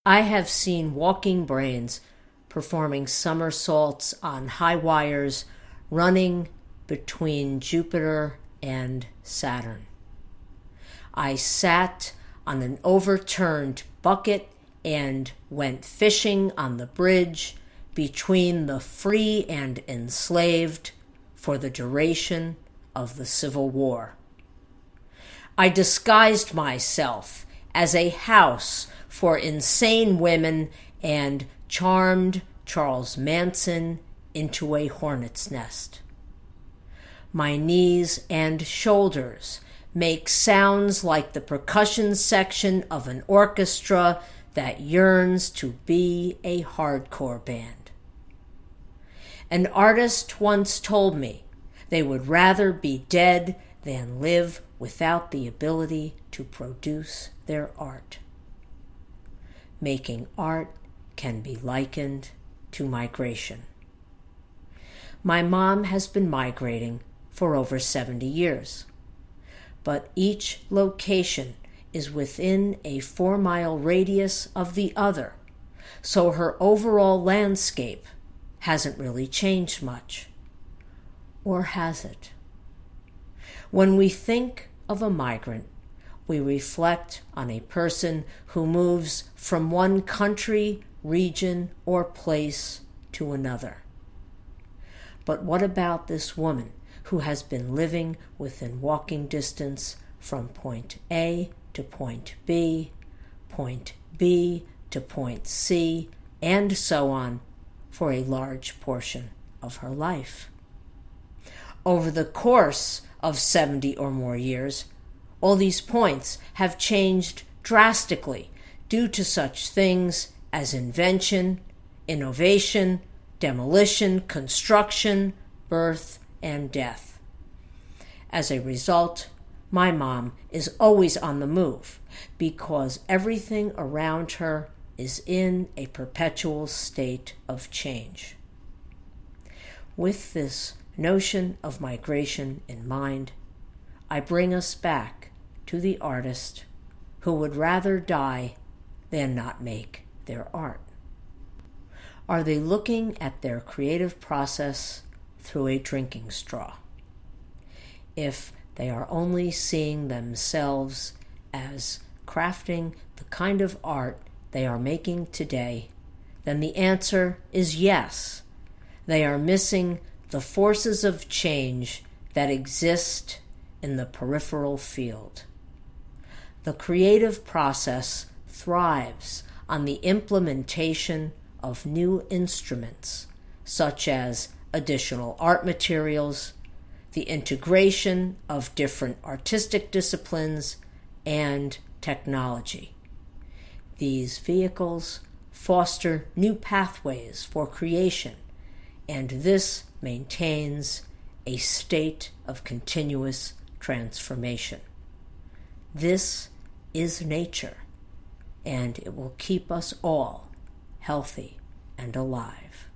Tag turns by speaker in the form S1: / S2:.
S1: I have seen walking brains performing somersaults on high wires running between Jupiter and Saturn. I sat on an overturned bucket and went fishing on the bridge between the free and enslaved for the duration of the Civil War. I disguised myself as a house for insane women and charmed Charles Manson into a hornet's nest. My knees and shoulders make sounds like the percussion section of an orchestra that yearns to be a hardcore band. An artist once told me they would rather be dead than live without the ability to produce their art. Making art can be likened to migration. My mom has been migrating for over 70 years, but each location is within a 4-mile radius of the other, so her overall landscape hasn't really changed much. Or has it? When we think of a migrant, we reflect on a person who moves from one country, region, or place to another. But what about this woman who has been living within walking distance from point A to point B to point C, and so on for a large portion of her life? Over the course of 70 or more years, all these points have changed drastically due to such things as invention, innovation, demolition, construction, birth, and death. As a result, my mom is always on the move because everything around her is in a perpetual state of change. With this notion of migration in mind, I bring us back to the artist who would rather die than not make their art. Are they looking at their creative process through a drinking straw? If they are only seeing themselves as crafting the kind of art they are making today, then the answer is yes. They are missing the forces of change that exist in the peripheral field. The creative process thrives on the implementation of new instruments, such as additional art materials, the integration of different artistic disciplines, and technology. These vehicles foster new pathways for creation, and this maintains a state of continuous transformation. This is nature, and it will keep us all healthy and alive.